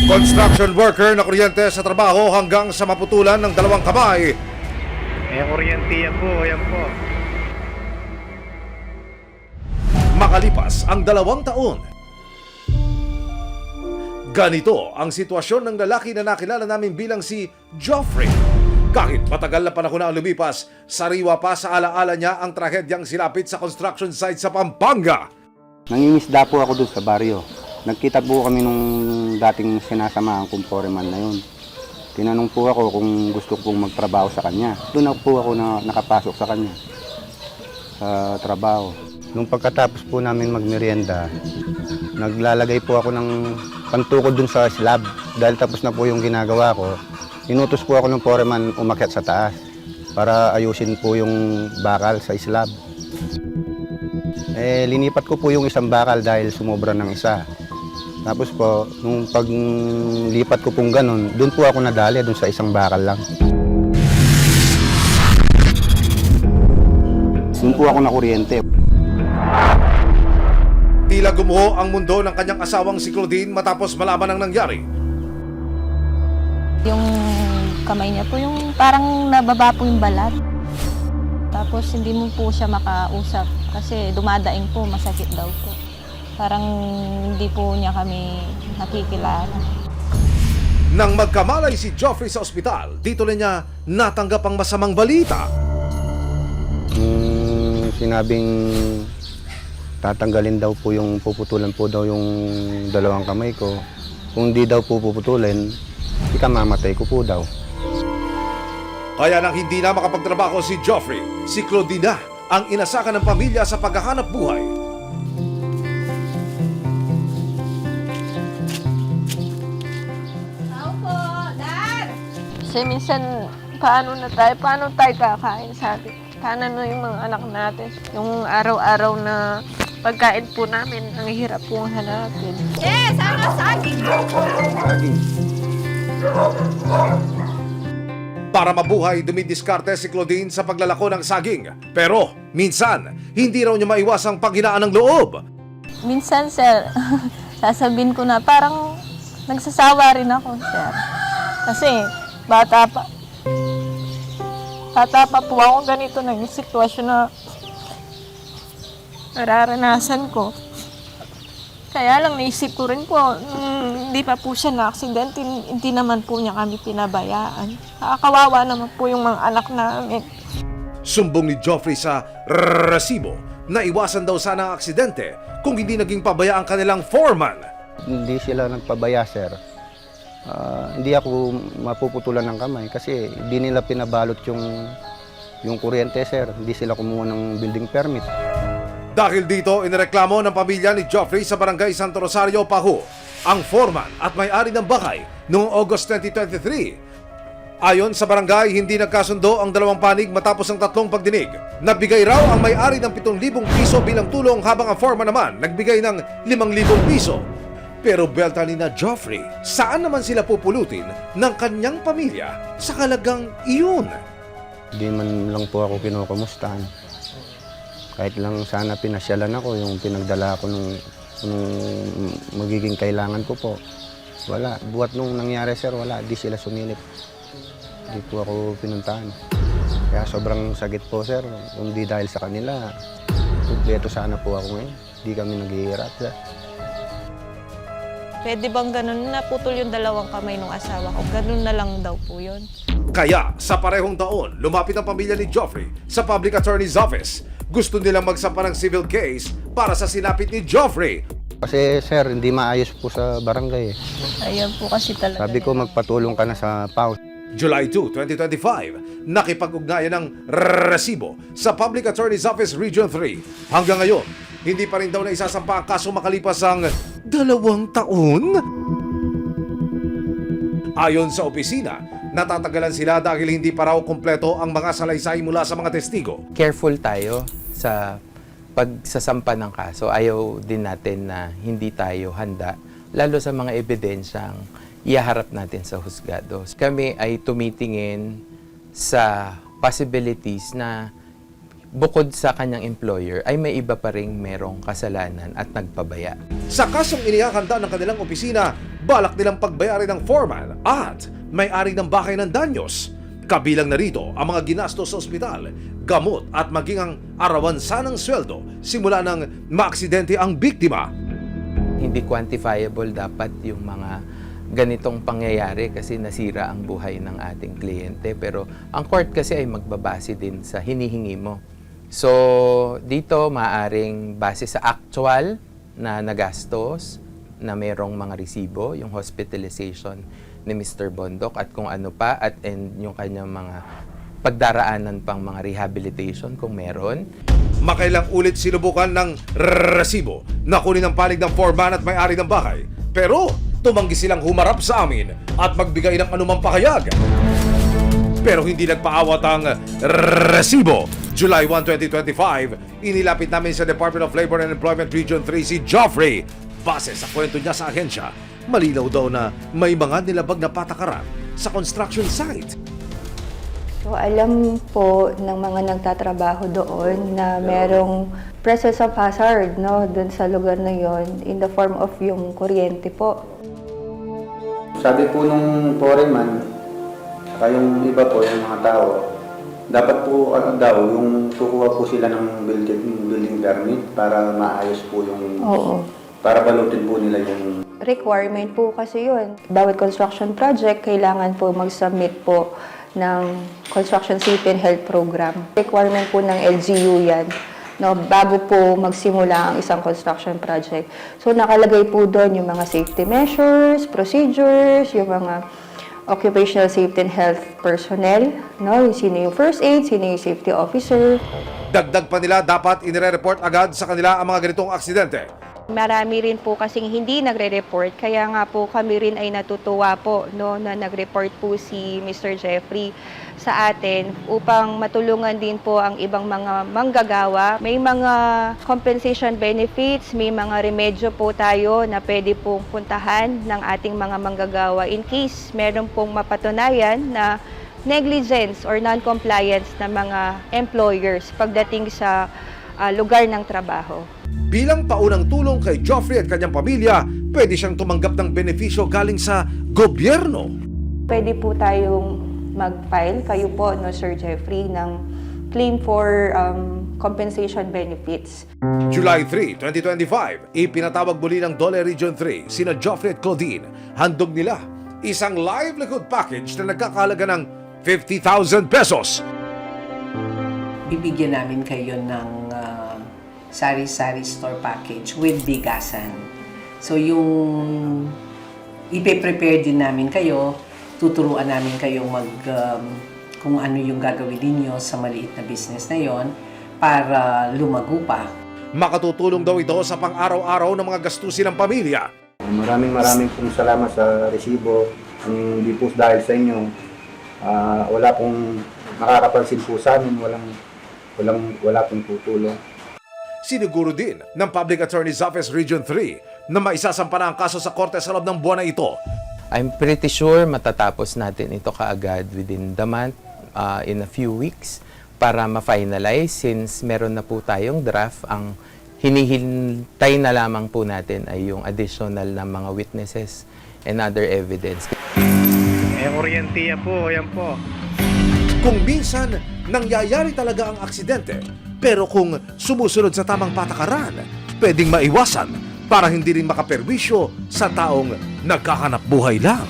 Construction worker na kuryente sa trabaho hanggang sa maputulan ng dalawang kamay. Kuryente yan po, yan po. Makalipas ang 2 taon. Ganito ang sitwasyon ng lalaki na nakilala namin bilang si Joffrey. Kahit matagal na panahon na ang lumipas, sariwa pa sa alaala niya ang trahedyang silapit sa construction site sa Pampanga. Nangingisda po ako doon sa baryo. Nagkita po kami nung dating sinasamahan kong foreman na yun. Tinanong po ako kung gusto kong magtrabaho sa kanya. Doon po ako nakapasok sa kanya sa trabaho. Nung pagkatapos po namin magmerienda, naglalagay po ako ng pantukod doon sa slab. Dahil tapos na po yung ginagawa ko, inutos po ako ng foreman umakyat sa taas para ayusin po yung bakal sa slab. Linipat ko po yung isang bakal dahil sumobra ng isa. Tapos po, nung paglipat ko pong ganun, doon po ako nadali, doon sa isang bakal lang. Doon po ako nakuryente. Tila gumuho ang mundo ng kanyang asawang si Claudine matapos malaman ang nangyari. Yung kamay niya po, yung parang nababa po yung balat. Tapos hindi mo po siya makausap kasi dumadaing po, masakit daw po. Parang hindi po niya kami nakikilala. Nang magkamalay si Joffrey sa ospital, dito na niya natanggap ang masamang balita. Sinabing tatanggalin daw po yung puputulan po daw yung dalawang kamay ko. Kung di daw po puputulin, ikamamatay ko po daw. Kaya nang hindi na makapagtrabaho si Joffrey, si Claudine na ang inasakan ng pamilya sa paghahanap buhay. Tao po, Dad! Kasi minsan, paano tayo kakain sa atin? Paano na yung mga anak natin? Yung araw-araw na pagkain po namin, ang hirap pong hanapin. Sama saging! Para mabuhay, dumidiskarte si Claudine sa paglalako ng saging. Pero, minsan, hindi raw niya maiwasang paghinaan ng loob. Minsan, sir, sasabihin ko na parang nagsasawa rin ako, sir. Kasi, bata pa po ako ganito ng sitwasyon na nararanasan ko. Kaya lang naisip ko rin po, hindi pa po siya na-aksidente, hindi naman po niya kami pinabayaan. Nakakawawa naman po yung mga anak namin. Sumbong ni Joffrey sa resibo na iwasan daw sana ang aksidente kung hindi naging pabaya ang kanilang foreman. Hindi sila nagpabaya, sir. Hindi ako mapuputulan ng kamay kasi hindi nila pinabalot yung kuryente, sir. Hindi sila kumuha ng building permit. Dahil dito, inireklamo ng pamilya ni Joffrey sa barangay Santo Rosario, Pahu, ang foreman at may-ari ng bahay noong August 2023. Ayon sa barangay, hindi nagkasundo ang dalawang panig matapos ang 3 pagdinig. Nagbigay raw ang may-ari ng 7,000 piso bilang tulong habang ang foreman naman nagbigay ng 5,000 piso. Pero belta ni na Joffrey, saan naman sila pupulutin ng kanyang pamilya sa halagang iyon? Hindi man lang po ako kinukumustahan. Kahit lang sana pinasyalan ako, yung pinagdala ko nung magiging kailangan ko po. Wala. Buhat nung nangyari, sir, wala. Di sila sumilip. Di po ako pinuntahan. Kaya sobrang sakit po, sir. Kung di dahil sa kanila, kumpleto sana po ako ngayon. Di kami naghihirap, sir. Pwede bang ganun, naputol yung dalawang kamay ng asawa ko? Ganun na lang daw po yun. Kaya sa parehong taon, lumapit ang pamilya ni Joffrey sa Public Attorney's Office. Gusto nilang magsampa ng civil case para sa sinapit ni Joffrey. Kasi, sir, hindi maayos po sa barangay. Ayan po kasi talaga. Sabi ko, magpatulong ka na sa PAO. July 2, 2025, nakipag-ugnayan ng resibo sa Public Attorney's Office Region 3. Hanggang ngayon, hindi pa rin daw na isasampa ang kaso makalipas ang 2 taon. Ayon sa opisina, natatagalan sila dahil hindi pa raw kumpleto ang mga salaysay mula sa mga testigo. Careful tayo sa pagsasampa ng kaso. Ayaw din natin na hindi tayo handa, lalo sa mga ebidensyang ihaharap natin sa husgado. Kami ay tumitingin sa possibilities na bukod sa kanyang employer, ay may iba pa ring merong kasalanan at nagpabaya. Sa kasong inihahanda ng kanilang opisina, balak nilang pagbayarin ng foreman at may-ari ng bahay ng danyos. Kabilang na rito ang mga ginastos sa ospital, gamot at maging ang arawansa ng sweldo simula ng maaksidente ang biktima. Hindi quantifiable dapat yung mga ganitong pangyayari kasi nasira ang buhay ng ating kliyente. Pero ang court kasi ay magbabase din sa hinihingi mo. So, dito maaring base sa actual na nagastos na merong mga resibo, yung hospitalization ni Mr. Bondok at kung ano pa at yung kanyang mga pagdaraanan pang mga rehabilitation kung meron. Makailang ulit sinubukan ng resibo na kunin ang panig ng foreman at may-ari ng bahay. Pero tumanggi silang humarap sa amin at magbigay ng anumang pahayag. Pero hindi nagpaawat ang resibo. July 1, 2025, inilapit namin sa Department of Labor and Employment Region 3 si Joffrey. Base sa kwento niya sa ahensya, malinaw daw na may mga nilabag na patakaran sa construction site. So alam po ng mga nagtatrabaho doon na merong presence of hazard, no, doon sa lugar na yon in the form of yung kuryente po. Sabi po nung foreman, saka yung iba po, yung mga tao, dapat po yung kukuha po sila ng building permit para maayos po yung... Oo. Para balutin po nila yung... Requirement po kasi yun. Bawat construction project, kailangan po mag-submit po ng Construction Safety and Health Program. Requirement po ng LGU yan, no, bago po magsimula ang isang construction project. So nakalagay po doon yung mga safety measures, procedures, yung mga occupational safety and health personnel, no, sino yung first aid, sino yung safety officer. Dagdag pa nila, dapat inire-report agad sa kanila ang mga ganitong aksidente. Marami rin po kasing hindi nagre-report, kaya nga po kami rin ay natutuwa po, no, na nag-report po si Mr. Jeffrey sa atin upang matulungan din po ang ibang mga manggagawa. May mga compensation benefits, may mga remedyo po tayo na pwede pong puntahan ng ating mga manggagawa in case meron pong mapatunayan na negligence or non-compliance ng mga employers pagdating sa lugar ng trabaho. Bilang paunang tulong kay Joffrey at kanyang pamilya, pwede siyang tumanggap ng benepisyo galing sa gobyerno. Pwede po tayong mag-file, kayo po, no, Sir Jeffrey, ng claim for compensation benefits. July 3, 2025, ipinatawag muli ng Dole Region 3 sina Joffrey at Claudine. Handog nila isang livelihood package na nagkakahalaga ng 50,000 pesos. Bibigyan namin kayo ng sari-sari store package with bigasan. So yung ipe-prepare din namin kayo, tuturuan namin kayong kung ano yung gagawin ninyo sa maliit na business na yon para lumago pa. Makatutulong daw ito sa pang-araw-araw ng mga gastusin ng pamilya. Maraming pong salamat sa resibo. Hindi po dahil sa inyo, wala pong makakapansin po sa amin, wala pong tutulong. Siniguro din ng Public Attorney's Office Region 3 na maisasampa na ang kaso sa korte sa loob ng buwan na ito. I'm pretty sure matatapos natin ito kaagad within the month, in a few weeks, para ma-finalize since meron na po tayong draft. Ang hinihintay na lamang po natin ay yung additional na mga witnesses and other evidence. Orientiya po, yan po. Kung minsan, nangyayari talaga ang aksidente, pero kung sumusunod sa tamang patakaran, pwedeng maiwasan para hindi rin makaperwisyo sa taong nagkahanap buhay lang.